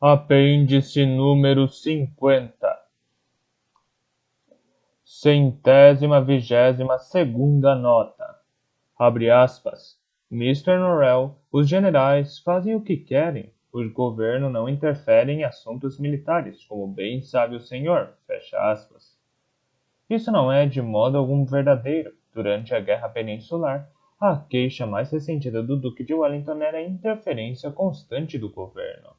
Apêndice número 50. 122ª nota. Abre aspas. Mr. Norrell, os generais fazem o que querem. O governo não interfere em assuntos militares, como bem sabe o senhor. Fecha aspas. Isso não é de modo algum verdadeiro. Durante a Guerra Peninsular, a queixa mais ressentida do Duque de Wellington era a interferência constante do governo.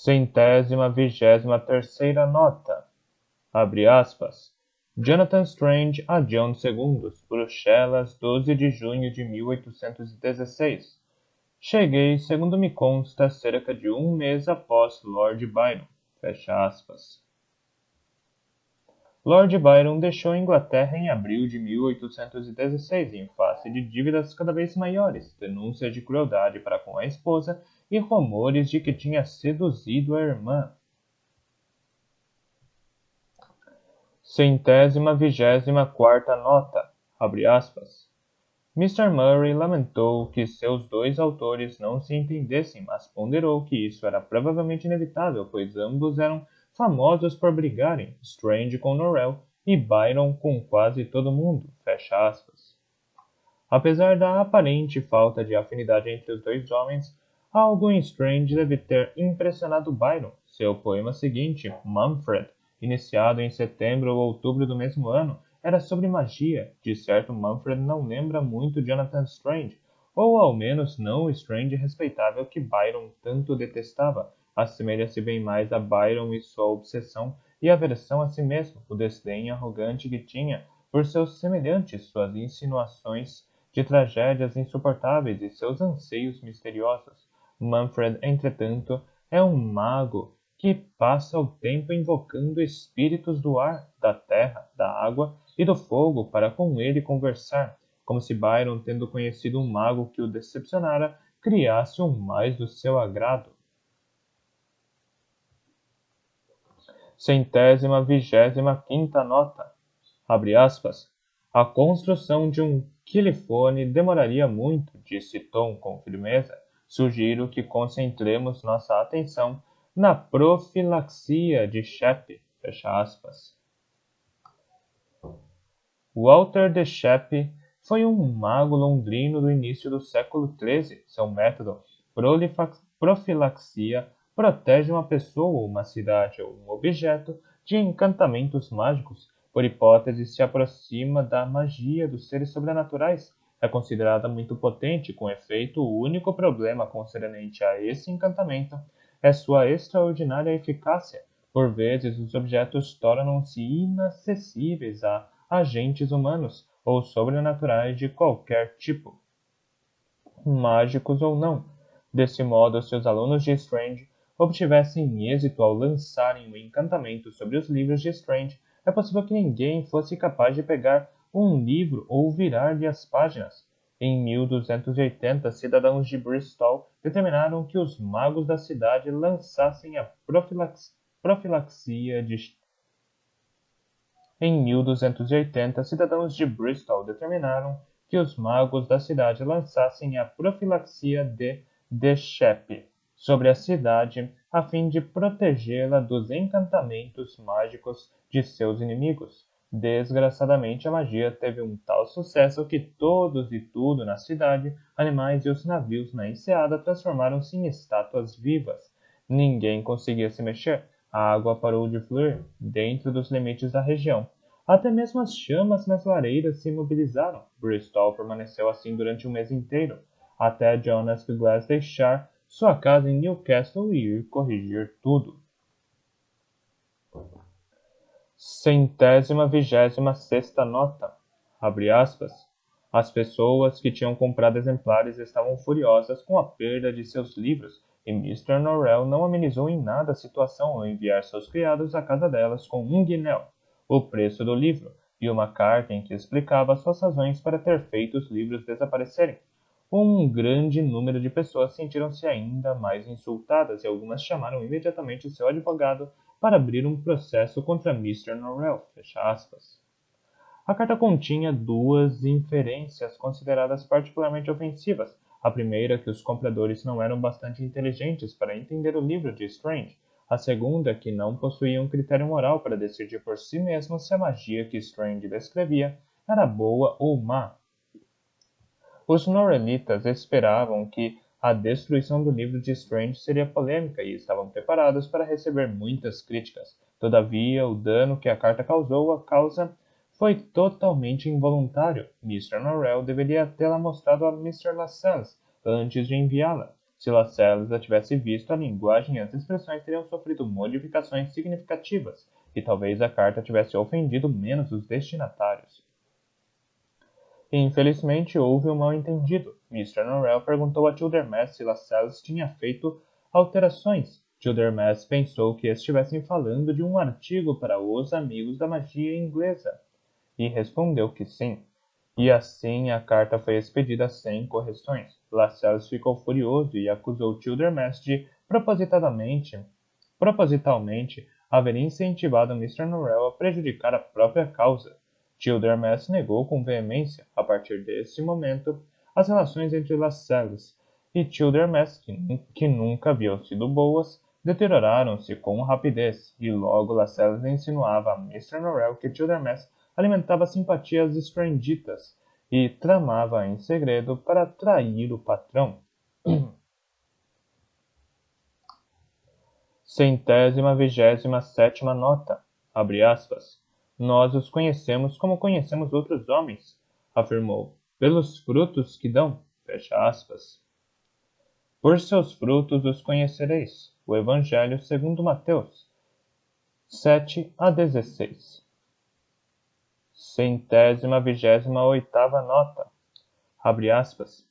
123ª nota. Abre aspas. Jonathan Strange a John II, Bruxelas, 12 de junho de 1816. Cheguei, segundo me consta, cerca de um mês após Lord Byron. Fecha aspas. Lord Byron deixou a Inglaterra em abril de 1816 em face de dívidas cada vez maiores, denúncias de crueldade para com a esposa e rumores de que tinha seduzido a irmã. 124ª nota. Abre aspas. Mr. Murray lamentou que seus dois autores não se entendessem, mas ponderou que isso era provavelmente inevitável, pois ambos eram famosos por brigarem, Strange com Norrell e Byron com quase todo mundo. Fecha aspas. Apesar da aparente falta de afinidade entre os dois homens, algo em Strange deve ter impressionado Byron. Seu poema seguinte, Manfred, iniciado em setembro ou outubro do mesmo ano, era sobre magia. De certo, Manfred não lembra muito Jonathan Strange, ou ao menos não o Strange respeitável que Byron tanto detestava. Assemelha-se bem mais a Byron e sua obsessão e aversão a si mesmo, o desdém arrogante que tinha por seus semelhantes, suas insinuações de tragédias insuportáveis e seus anseios misteriosos. Manfred, entretanto, é um mago que passa o tempo invocando espíritos do ar, da terra, da água e do fogo para com ele conversar, como se Byron, tendo conhecido um mago que o decepcionara, criasse um mais do seu agrado. 125ª nota. Abre aspas. A construção de um quilifone demoraria muito, disse Tom com firmeza. Sugiro que concentremos nossa atenção na profilaxia de Shep. Fecha aspas. Walter de Shep foi um mago londrino do início do século XIII. Seu método, profilaxia, protege uma pessoa ou uma cidade ou um objeto de encantamentos mágicos. Por hipótese, se aproxima da magia dos seres sobrenaturais. É considerada muito potente, com efeito, o único problema concernente a esse encantamento é sua extraordinária eficácia. Por vezes, os objetos tornam-se inacessíveis a agentes humanos ou sobrenaturais de qualquer tipo, mágicos ou não. Desse modo, se os alunos de Strange obtivessem êxito ao lançarem o encantamento sobre os livros de Strange, é possível que ninguém fosse capaz de pegar um livro ou virar-lhe as páginas. Em 1280, cidadãos de Bristol determinaram que os magos da cidade lançassem a profilaxia de Em 1280, cidadãos de Bristol determinaram que os magos da cidade lançassem a profilaxia de Shep sobre a cidade a fim de protegê-la dos encantamentos mágicos de seus inimigos. Desgraçadamente, a magia teve um tal sucesso que todos e tudo na cidade, animais e os navios na enseada transformaram-se em estátuas vivas. Ninguém conseguia se mexer. A água parou de fluir dentro dos limites da região. Até mesmo as chamas nas lareiras se imobilizaram. Bristol permaneceu assim durante um mês inteiro, até Jonas Glass deixar sua casa em Newcastle e ir corrigir tudo. 126ª nota. Abre aspas. As pessoas que tinham comprado exemplares estavam furiosas com a perda de seus livros, e Mr. Norrell não amenizou em nada a situação ao enviar seus criados à casa delas com um guinéu, o preço do livro, e uma carta em que explicava suas razões para ter feito os livros desaparecerem. Um grande número de pessoas sentiram-se ainda mais insultadas e algumas chamaram imediatamente seu advogado para abrir um processo contra Mr. Norrell. Fecha aspas. A carta continha duas inferências consideradas particularmente ofensivas. A primeira, que os compradores não eram bastante inteligentes para entender o livro de Strange. A segunda, que não possuíam critério moral para decidir por si mesmos se a magia que Strange descrevia era boa ou má. Os Norrelitas esperavam que a destruição do livro de Strange seria polêmica e estavam preparados para receber muitas críticas. Todavia, o dano que a carta causou à causa foi totalmente involuntário. Mr. Norrell deveria tê-la mostrado a Mr. Lascelles antes de enviá-la. Se Lascelles a tivesse visto, a linguagem e as expressões teriam sofrido modificações significativas, e talvez a carta tivesse ofendido menos os destinatários. Infelizmente, houve um mal-entendido. Mr. Norrell perguntou a Childermas se Lascelles tinha feito alterações. Childermas pensou que estivessem falando de um artigo para os amigos da magia inglesa, e respondeu que sim. E assim a carta foi expedida sem correções. Lascelles ficou furioso e acusou Childermas de propositalmente haver incentivado Mr. Norrell a prejudicar a própria causa. Childermas negou com veemência. A partir desse momento, as relações entre Lascelles e Childermas, que nunca haviam sido boas, deterioraram-se com rapidez, e logo Lascelles insinuava a Mr. Norrell que Childermas alimentava simpatias estrangitas e tramava em segredo para trair o patrão. 127ª nota, abre aspas. Nós os conhecemos como conhecemos outros homens, afirmou, pelos frutos que dão, fecha aspas. Por seus frutos os conhecereis. O Evangelho segundo Mateus 7-16. 128ª nota, abre aspas.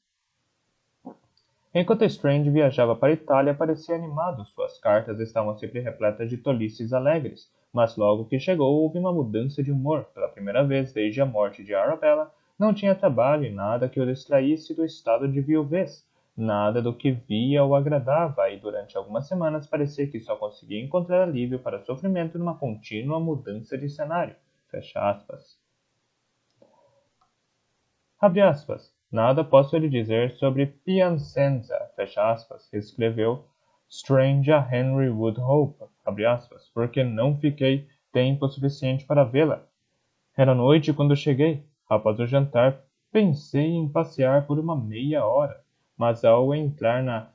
Enquanto Strange viajava para a Itália, parecia animado. Suas cartas estavam sempre repletas de tolices alegres, mas logo que chegou houve uma mudança de humor. Pela primeira vez desde a morte de Arabella, não tinha trabalho e nada que o distraísse do estado de viuvez. Nada do que via o agradava, e durante algumas semanas parecia que só conseguia encontrar alívio para o sofrimento numa contínua mudança de cenário. Fecha aspas. Abre aspas. Nada posso lhe dizer sobre Piacenza, fecha aspas, escreveu Strange a Henry Woodhope, abre aspas, porque não fiquei tempo suficiente para vê-la. Era noite quando cheguei. Após o jantar, pensei em passear por uma meia hora, mas ao entrar na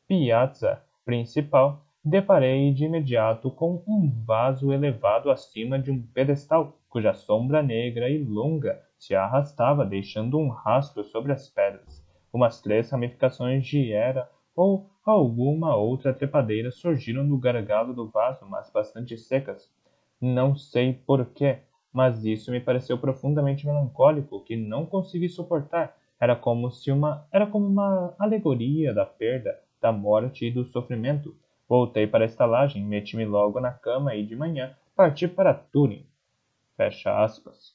piazza principal, deparei de imediato com um vaso elevado acima de um pedestal, cuja sombra negra e longa se arrastava, deixando um rastro sobre as pedras. Umas 3 ramificações de hera ou alguma outra trepadeira surgiram no gargalo do vaso, mas bastante secas. Não sei porquê, mas isso me pareceu profundamente melancólico, que não consegui suportar. Era como uma alegoria da perda, da morte e do sofrimento. Voltei para a estalagem, meti-me logo na cama e de manhã parti para Turin. Fecha aspas.